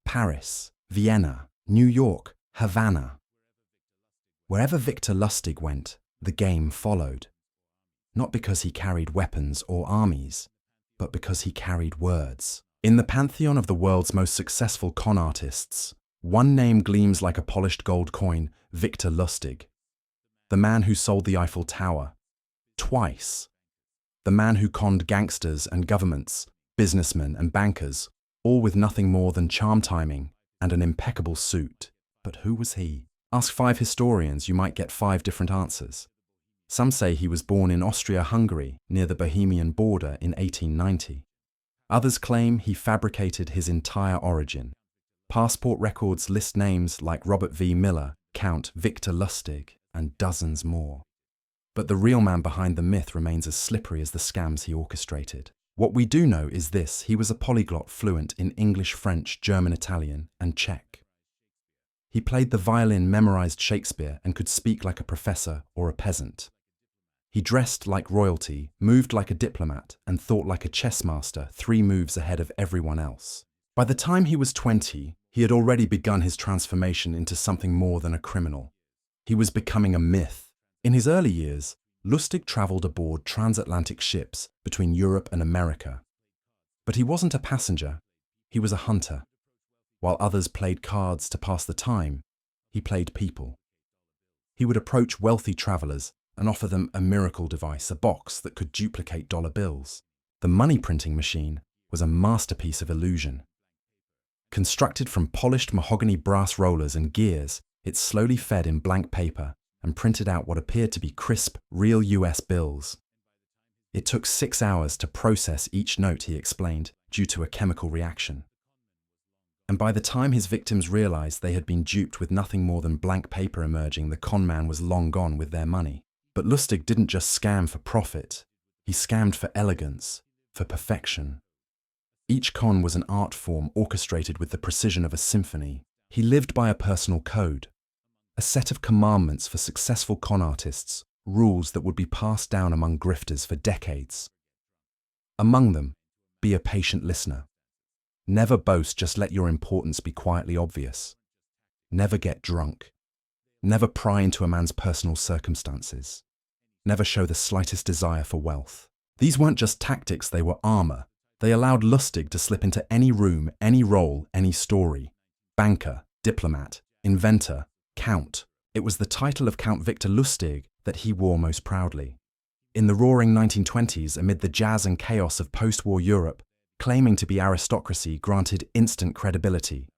Paris, Vienna, New York, Havana. Wherever Victor Lustig went, the game followed. Not because he carried weapons or armies, but because he carried words. In the pantheon of the world's most successful con artists, one name gleams like a polished gold coin: Victor Lustig. The man who sold the Eiffel Tower twice. The man who conned gangsters and governments, businessmen and bankers, all with nothing more than charm timing and an impeccable suit. But who was he? Ask 5 historians, you might get 5 different answers. Some say he was born in Austria-Hungary near the Bohemian border in 1890. Others claim he fabricated his entire origin. Passport records list names like Robert V. Miller, Count Victor Lustig, and dozens more. But the real man behind the myth remains as slippery as the scams he orchestrated. What we do know is this: he was a polyglot fluent in English, French, German, Italian, and Czech. He played the violin, memorized Shakespeare, and could speak like a professor or a peasant. He dressed like royalty, moved like a diplomat, and thought like a chess master 3 moves ahead of everyone else. By the time he was 20, he had already begun his transformation into something more than a criminal. He was becoming a myth. In his early years, Lustig traveled aboard transatlantic ships between Europe and America. But he wasn't a passenger, he was a hunter. While others played cards to pass the time, he played people. He would approach wealthy travelers and offer them a miracle device, a box that could duplicate dollar bills. The money printing machine was a masterpiece of illusion. Constructed from polished mahogany brass rollers and gears, it slowly fed in blank paper and printed out what appeared to be crisp, real US bills. It took 6 hours to process each note, he explained, due to a chemical reaction. And by the time his victims realized they had been duped with nothing more than blank paper emerging, the con man was long gone with their money. But Lustig didn't just scam for profit, he scammed for elegance, for perfection. Each con was an art form orchestrated with the precision of a symphony. He lived by a personal code, a set of commandments for successful con artists, rules that would be passed down among grifters for decades. Among them, be a patient listener. Never boast, just let your importance be quietly obvious. Never get drunk. Never pry into a man's personal circumstances. Never show the slightest desire for wealth. These weren't just tactics, they were armor. They allowed Lustig to slip into any room, any role, any story. Banker, diplomat, inventor, count. It was the title of Count Victor Lustig that he wore most proudly. In the roaring 1920s, amid the jazz and chaos of post-war Europe, claiming to be aristocracy granted instant credibility.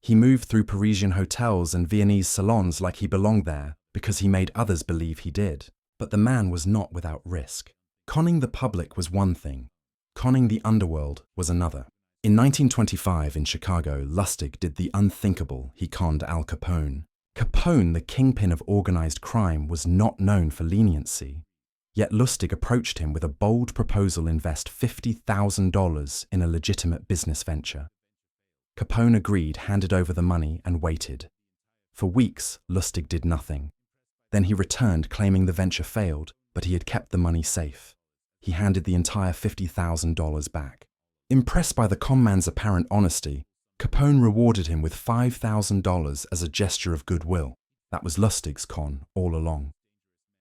He moved through Parisian hotels and Viennese salons like he belonged there because he made others believe he did. But the man was not without risk. Conning the public was one thing. Conning the underworld was another. In 1925 in Chicago, Lustig did the unthinkable. He conned Al Capone. Capone, the kingpin of organized crime, was not known for leniency. Yet Lustig approached him with a bold proposal to invest $50,000 in a legitimate business venture. Capone agreed, handed over the money, and waited. For weeks, Lustig did nothing. Then he returned, claiming the venture failed, but he had kept the money safe. He handed the entire $50,000 back. Impressed by the conman's apparent honesty, Capone rewarded him with $5,000 as a gesture of goodwill. That was Lustig's con all along.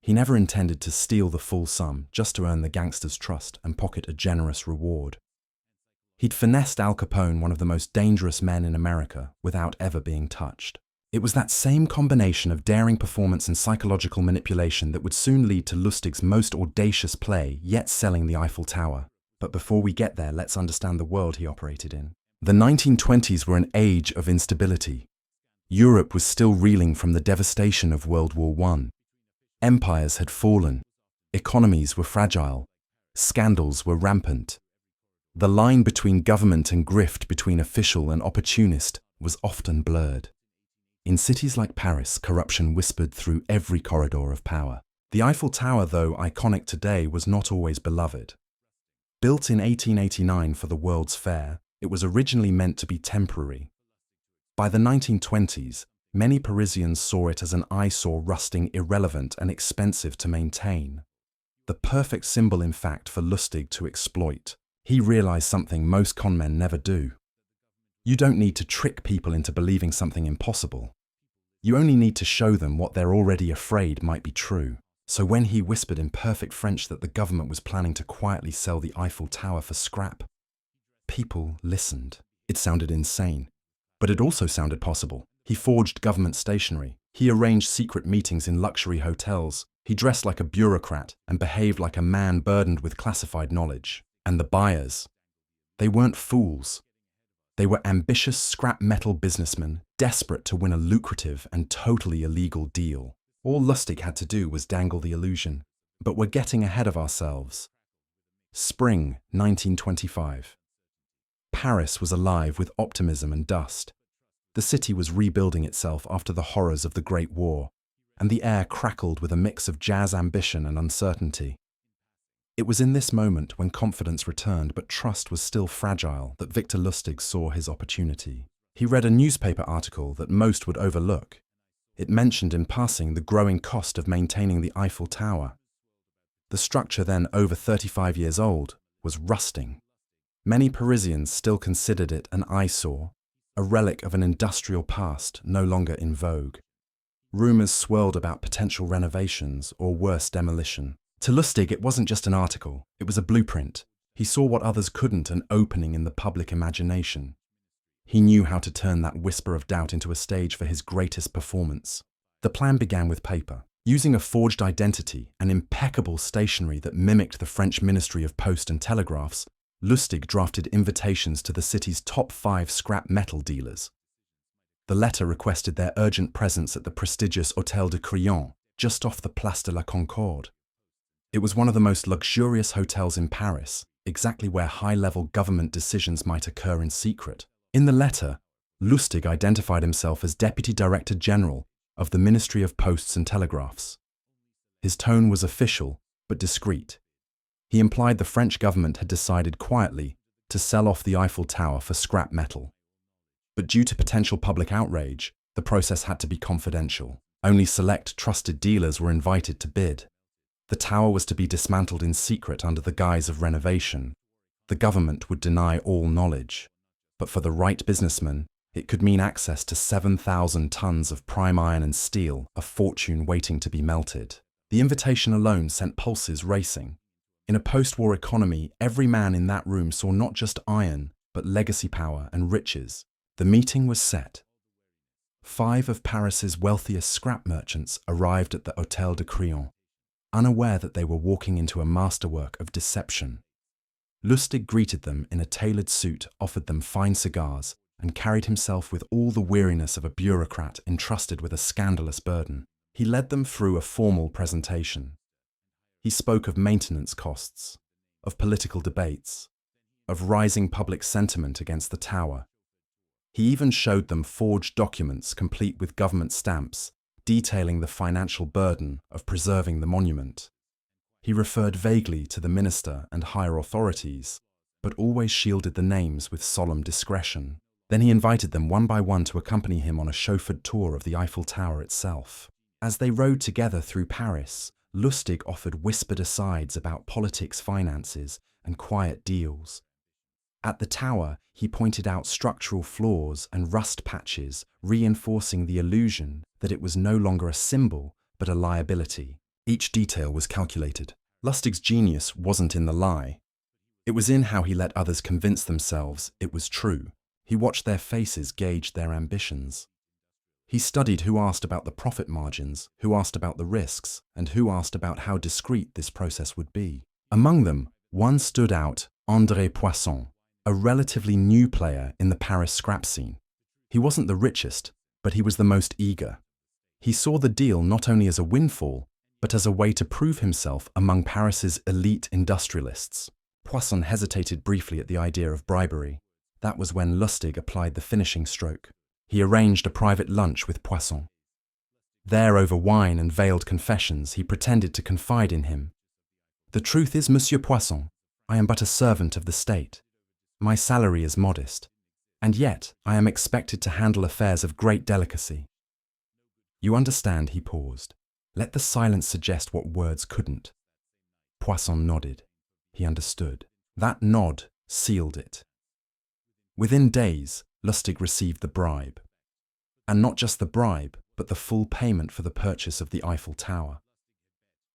He never intended to steal the full sum, just to earn the gangster's trust and pocket a generous reward. He'd finessed Al Capone, one of the most dangerous men in America, without ever being touched. It was that same combination of daring performance and psychological manipulation that would soon lead to Lustig's most audacious play, yet selling the Eiffel Tower. But before we get there, let's understand the world he operated in. The 1920s were an age of instability. Europe was still reeling from the devastation of World War I. Empires had fallen. Economies were fragile. Scandals were rampant. The line between government and grift, between official and opportunist, was often blurred. In cities like Paris, corruption whispered through every corridor of power. The Eiffel Tower, though iconic today, was not always beloved. Built in 1889 for the World's Fair, it was originally meant to be temporary. By the 1920s, many Parisians saw it as an eyesore, rusting, irrelevant, and expensive to maintain. The perfect symbol, in fact, for Lustig to exploit. He realized something most conmen never do. You don't need to trick people into believing something impossible. You only need to show them what they're already afraid might be true. So when he whispered in perfect French that the government was planning to quietly sell the Eiffel Tower for scrap, people listened. It sounded insane, but it also sounded possible. He forged government stationery. He arranged secret meetings in luxury hotels. He dressed like a bureaucrat and behaved like a man burdened with classified knowledge. And the buyers, they weren't fools. They were ambitious scrap metal businessmen, desperate to win a lucrative and totally illegal deal. All Lustig had to do was dangle the illusion. But we're getting ahead of ourselves. Spring 1925. Paris was alive with optimism and dust. The city was rebuilding itself after the horrors of the Great War, and the air crackled with a mix of jazz ambition and uncertainty. It was in this moment, when confidence returned but trust was still fragile, that Victor Lustig saw his opportunity. He read a newspaper article that most would overlook. It mentioned in passing the growing cost of maintaining the Eiffel Tower. The structure, then over 35 years old, was rusting. Many Parisians still considered it an eyesore, a relic of an industrial past no longer in vogue. Rumours swirled about potential renovations or worse, demolition. To Lustig, it wasn't just an article, it was a blueprint. He saw what others couldn't, an opening in the public imagination. He knew how to turn that whisper of doubt into a stage for his greatest performance. The plan began with paper. Using a forged identity and impeccable stationery that mimicked the French Ministry of Post and Telegraphs, Lustig drafted invitations to the city's top 5 scrap metal dealers. The letter requested their urgent presence at the prestigious Hôtel de Crillon, just off the Place de la Concorde. It was one of the most luxurious hotels in Paris, exactly where high-level government decisions might occur in secret. In the letter, Lustig identified himself as Deputy Director General of the Ministry of Posts and Telegraphs. His tone was official, but discreet. He implied the French government had decided quietly to sell off the Eiffel Tower for scrap metal. But due to potential public outrage, the process had to be confidential. Only select trusted dealers were invited to bid. The tower was to be dismantled in secret under the guise of renovation. The government would deny all knowledge. But for the right businessman, it could mean access to 7,000 tons of prime iron and steel, a fortune waiting to be melted. The invitation alone sent pulses racing. In a post-war economy, every man in that room saw not just iron, but legacy power and riches. The meeting was set. 5 of Paris's wealthiest scrap merchants arrived at the Hôtel de Crillon, unaware that they were walking into a masterwork of deception. Lustig greeted them in a tailored suit, offered them fine cigars, and carried himself with all the weariness of a bureaucrat entrusted with a scandalous burden. He led them through a formal presentation. He spoke of maintenance costs, of political debates, of rising public sentiment against the tower. He even showed them forged documents complete with government stamps, detailing the financial burden of preserving the monument. He referred vaguely to the minister and higher authorities, but always shielded the names with solemn discretion. Then he invited them one by one to accompany him on a chauffeured tour of the Eiffel Tower itself. As they rode together through Paris, Lustig offered whispered asides about politics, finances, and quiet deals. At the tower, he pointed out structural flaws and rust patches, reinforcing the illusion that it was no longer a symbol, but a liability. Each detail was calculated. Lustig's genius wasn't in the lie. It was in how he let others convince themselves it was true. He watched their faces gauge their ambitions. He studied who asked about the profit margins, who asked about the risks, and who asked about how discreet this process would be. Among them, one stood out, André Poisson, a relatively new player in the Paris scrap scene. He wasn't the richest, but he was the most eager. He saw the deal not only as a windfall, but as a way to prove himself among Paris's elite industrialists. Poisson hesitated briefly at the idea of bribery. That was when Lustig applied the finishing stroke. He arranged a private lunch with Poisson. There, over wine and veiled confessions, he pretended to confide in him. "The truth is, Monsieur Poisson, I am but a servant of the state. My salary is modest, and yet I am expected to handle affairs of great delicacy." "You understand," he paused. "Let the silence suggest what words couldn't." Poisson nodded. He understood. That nod sealed it. Within days, Lustig received the bribe. And not just the bribe, but the full payment for the purchase of the Eiffel Tower.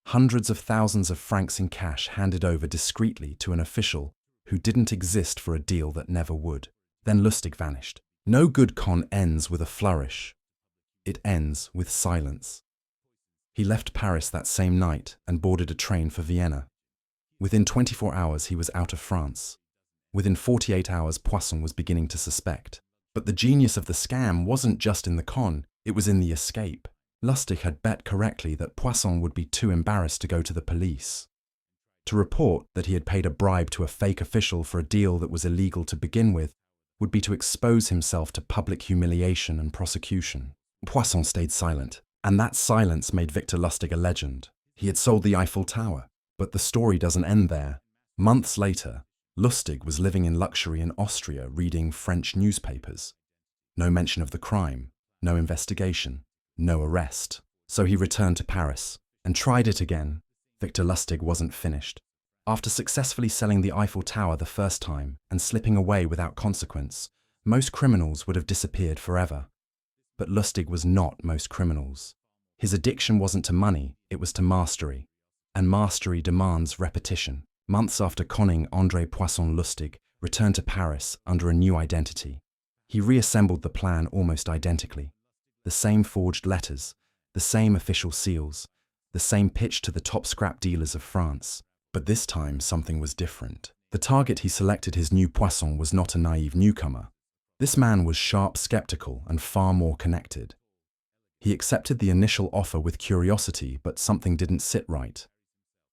Hundreds of thousands of francs in cash handed over discreetly to an official who didn't exist for a deal that never would. Then Lustig vanished. No good con ends with a flourish. It ends with silence. He left Paris that same night and boarded a train for Vienna. Within 24 hours, he was out of France. Within 48 hours, Poisson was beginning to suspect. But the genius of the scam wasn't just in the con, it was in the escape. Lustig had bet correctly that Poisson would be too embarrassed to go to the police. To report that he had paid a bribe to a fake official for a deal that was illegal to begin with would be to expose himself to public humiliation and prosecution. Poisson stayed silent, and that silence made Victor Lustig a legend. He had sold the Eiffel Tower, but the story doesn't end there. Months later, Lustig was living in luxury in Austria reading French newspapers. No mention of the crime, no investigation, no arrest. So he returned to Paris and tried it again. Victor Lustig wasn't finished. After successfully selling the Eiffel Tower the first time and slipping away without consequence, most criminals would have disappeared forever. But Lustig was not most criminals. His addiction wasn't to money, it was to mastery. And mastery demands repetition. Months after conning André Poisson, Lustig returned to Paris under a new identity. He reassembled the plan almost identically. The same forged letters, the same official seals, the same pitch to the top scrap dealers of France. But this time something was different. The target he selected, his new Poisson, was not a naive newcomer. This man was sharp, skeptical, and far more connected. He accepted the initial offer with curiosity, but something didn't sit right.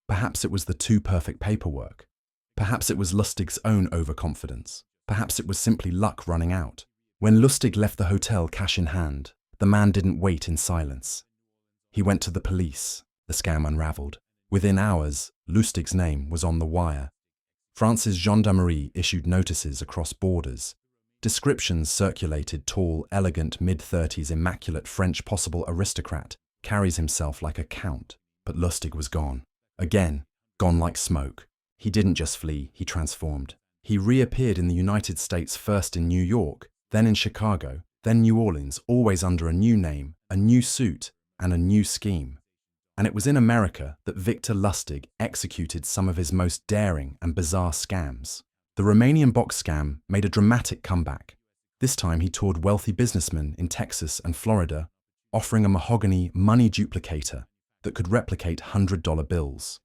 Perhaps it was the too perfect paperwork. Perhaps it was Lustig's own overconfidence. Perhaps it was simply luck running out. When Lustig left the hotel cash in hand, the man didn't wait in silence. He went to the police. The scam unraveled. Within hours, Lustig's name was on the wire. France's gendarmerie issued notices across borders. Descriptions circulated: tall, elegant, mid-30s, immaculate French possible aristocrat, carries himself like a count. But Lustig was gone. Again, gone like smoke. He didn't just flee, he transformed. He reappeared in the United States, first in New York, then in Chicago, then New Orleans, always under a new name, a new suit, and a new scheme. And it was in America that Victor Lustig executed some of his most daring and bizarre scams. The Romanian box scam made a dramatic comeback. This time he toured wealthy businessmen in Texas and Florida, offering a mahogany money duplicator that could replicate $100 bills.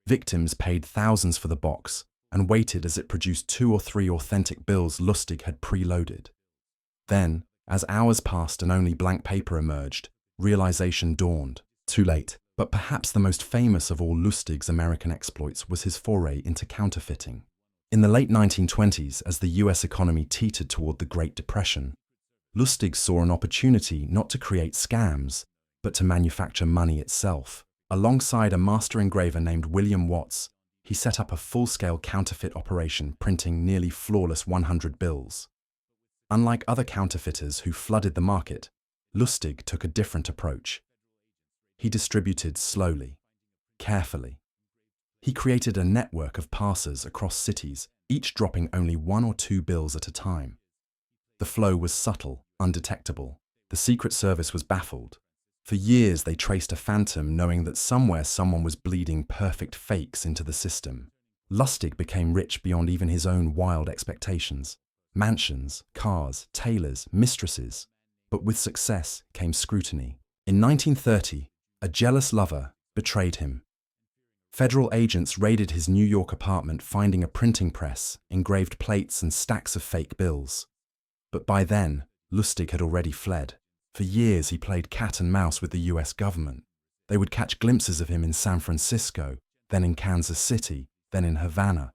Victims paid thousands for the box and waited as it produced 2 or 3 authentic bills Lustig had preloaded. Then, as hours passed and only blank paper emerged, realization dawned. Too late. But perhaps the most famous of all Lustig's American exploits was his foray into counterfeiting. In the late 1920s, as the US economy teetered toward the Great Depression, Lustig saw an opportunity not to create scams, but to manufacture money itself. Alongside a master engraver named William Watts, he set up a full-scale counterfeit operation, printing nearly flawless 100 bills. Unlike other counterfeiters who flooded the market, Lustig took a different approach. He distributed slowly, carefully. He created a network of passers across cities, each dropping only 1 or 2 bills at a time. The flow was subtle, undetectable. The Secret Service was baffled. For years they traced a phantom, knowing that somewhere someone was bleeding perfect fakes into the system. Lustig became rich beyond even his own wild expectations. Mansions, cars, tailors, mistresses. But with success came scrutiny. In 1930, a jealous lover betrayed him. Federal agents raided his New York apartment, finding a printing press, engraved plates, and stacks of fake bills. But by then, Lustig had already fled. For years he played cat and mouse with the US government. They would catch glimpses of him in San Francisco, then in Kansas City, then in Havana.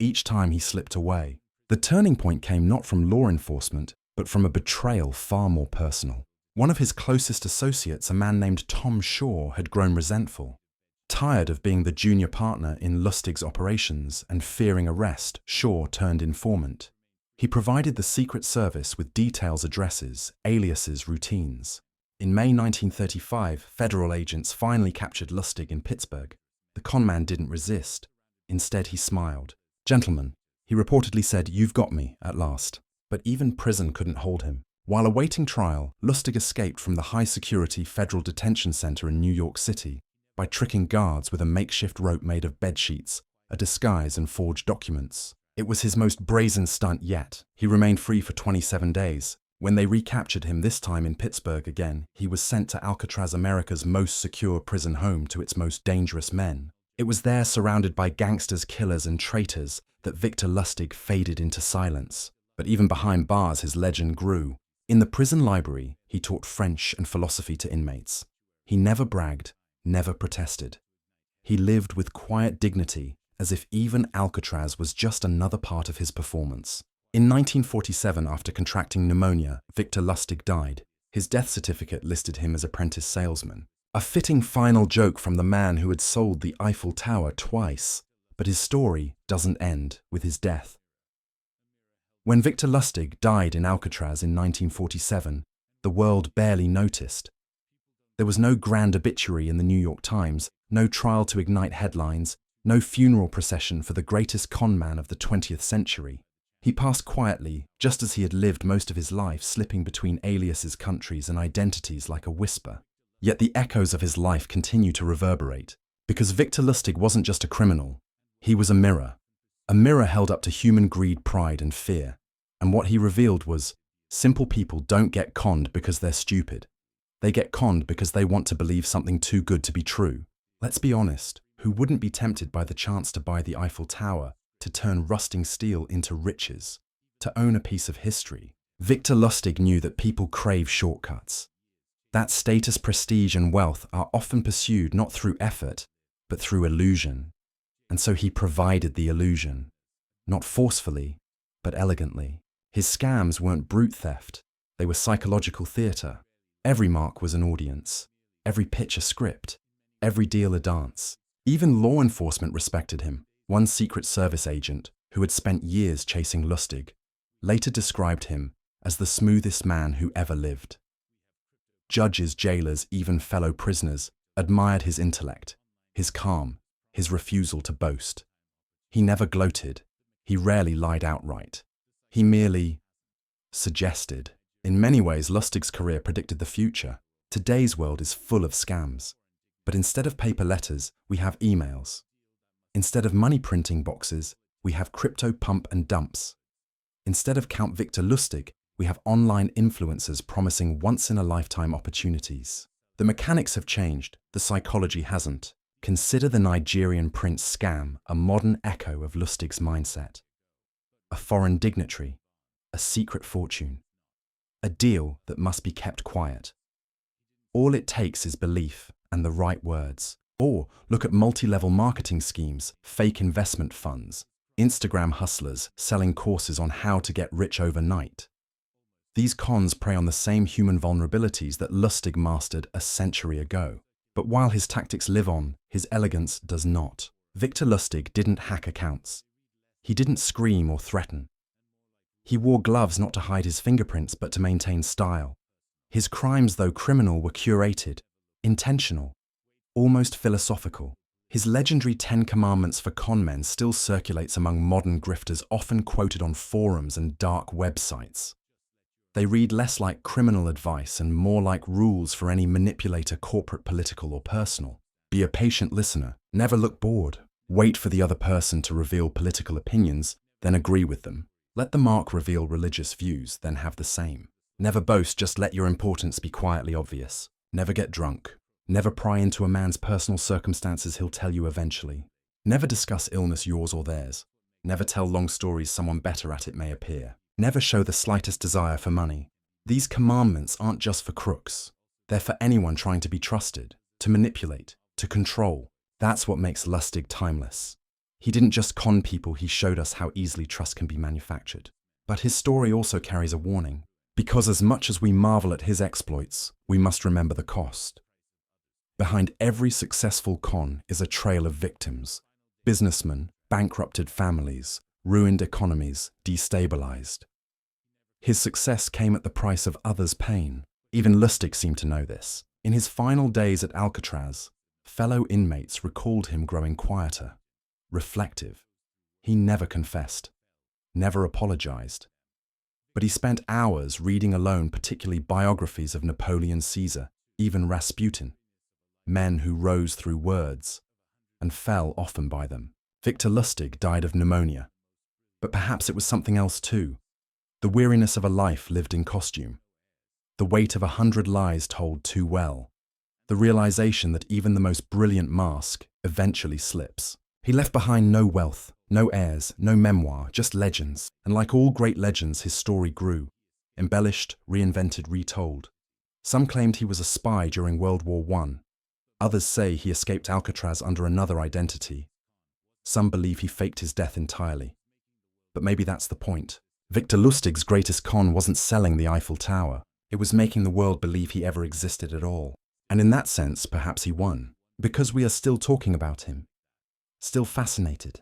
Each time he slipped away. The turning point came not from law enforcement, but from a betrayal far more personal. One of his closest associates, a man named Tom Shaw, had grown resentful. Tired of being the junior partner in Lustig's operations and fearing arrest, Shaw turned informant. He provided the Secret Service with details, addresses, aliases, routines. In May 1935, federal agents finally captured Lustig in Pittsburgh. The conman didn't resist. Instead, he smiled. "Gentlemen," he reportedly said, "you've got me at last. But even prison couldn't hold him. While awaiting trial, Lustig escaped from the high-security federal detention center in New York City by tricking guards with a makeshift rope made of bedsheets, a disguise, and forged documents. It was his most brazen stunt yet. He remained free for 27 days. When they recaptured him, this time in Pittsburgh again, he was sent to Alcatraz, America's most secure prison, home to its most dangerous men. It was there, surrounded by gangsters, killers, and traitors, that Victor Lustig faded into silence. But even behind bars, his legend grew. In the prison library, he taught French and philosophy to inmates. He never bragged, never protested. He lived with quiet dignity, as if even Alcatraz was just another part of his performance. In 1947, after contracting pneumonia, Victor Lustig died. His death certificate listed him as apprentice salesman. A fitting final joke from the man who had sold the Eiffel Tower twice. But his story doesn't end with his death. When Victor Lustig died in Alcatraz in 1947, the world barely noticed. There was no grand obituary in the New York Times, no trial to ignite headlines, no funeral procession for the greatest con man of the 20th century. He passed quietly, just as he had lived most of his life, slipping between aliases, countries, and identities like a whisper. Yet the echoes of his life continue to reverberate, because Victor Lustig wasn't just a criminal. He was a mirror held up to human greed, pride, and fear. And what he revealed was, simple people don't get conned because they're stupid. They get conned because they want to believe something too good to be true. Let's be honest, who wouldn't be tempted by the chance to buy the Eiffel Tower, to turn rusting steel into riches, to own a piece of history? Victor Lustig knew that people crave shortcuts. That status, prestige, and wealth are often pursued not through effort, but through illusion. And so he provided the illusion, not forcefully, but elegantly. His scams weren't brute theft, they were psychological theater. Every mark was an audience, every pitch a script, every deal a dance. Even law enforcement respected him. One Secret Service agent, who had spent years chasing Lustig, later described him as the smoothest man who ever lived. Judges, jailers, even fellow prisoners admired his intellect, his calm, his refusal to boast. He never gloated. He rarely lied outright. He merely suggested. In many ways, Lustig's career predicted the future. Today's world is full of scams. But instead of paper letters, we have emails. Instead of money printing boxes, we have crypto pump and dumps. Instead of Count Victor Lustig, we have online influencers promising once-in-a-lifetime opportunities. The mechanics have changed, the psychology hasn't. Consider the Nigerian prince scam, a modern echo of Lustig's mindset. A foreign dignitary, a secret fortune, a deal that must be kept quiet. All it takes is belief and the right words. Or look at multi-level marketing schemes, fake investment funds, Instagram hustlers selling courses on how to get rich overnight. These cons prey on the same human vulnerabilities that Lustig mastered a century ago. But while his tactics live on, his elegance does not. Victor Lustig didn't hack accounts. He didn't scream or threaten. He wore gloves not to hide his fingerprints but to maintain style. His crimes, though criminal, were curated, intentional, almost philosophical. His legendary 10 Commandments for con men still circulates among modern grifters, often quoted on forums and dark websites. They read less like criminal advice and more like rules for any manipulator, corporate, political, or personal. Be a patient listener. Never look bored. Wait for the other person to reveal political opinions, then agree with them. Let the mark reveal religious views, then have the same. Never boast, just let your importance be quietly obvious. Never get drunk. Never pry into a man's personal circumstances, he'll tell you eventually. Never discuss illness, yours or theirs. Never tell long stories, someone better at it may appear. Never show the slightest desire for money. These commandments aren't just for crooks. They're for anyone trying to be trusted, to manipulate, to control. That's what makes Lustig timeless. He didn't just con people, he showed us how easily trust can be manufactured. But his story also carries a warning. Because as much as we marvel at his exploits, we must remember the cost. Behind every successful con is a trail of victims. Businessmen, bankrupted families, ruined economies, destabilized. His success came at the price of others' pain. Even Lustig seemed to know this. In his final days at Alcatraz, fellow inmates recalled him growing quieter, reflective. He never confessed, never apologized. But he spent hours reading alone, particularly biographies of Napoleon, Caesar, even Rasputin, men who rose through words and fell often by them. Victor Lustig died of pneumonia. But perhaps it was something else too. The weariness of a life lived in costume. The weight of 100 lies told too well. The realization that even the most brilliant mask eventually slips. He left behind no wealth, no heirs, no memoir, just legends. And like all great legends, his story grew. Embellished, reinvented, retold. Some claimed he was a spy during World War I. Others say he escaped Alcatraz under another identity. Some believe he faked his death entirely. But maybe that's the point. Victor Lustig's greatest con wasn't selling the Eiffel Tower. It was making the world believe he ever existed at all. And in that sense, perhaps he won. Because we are still talking about him. Still fascinated.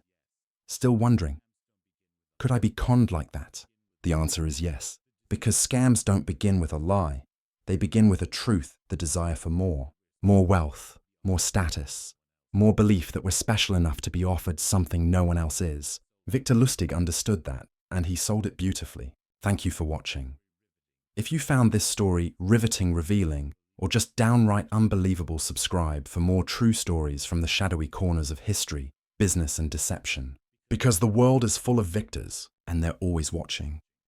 Still wondering. Could I be conned like that? The answer is yes. Because scams don't begin with a lie. They begin with a truth, the desire for more. More wealth, more status, more belief that we're special enough to be offered something no one else is. Victor Lustig understood that, and he sold it beautifully. Thank you for watching. If you found this story riveting, revealing, or just downright unbelievable, subscribe for more true stories from the shadowy corners of history, business, and deception. Because the world is full of victors, and they're always watching.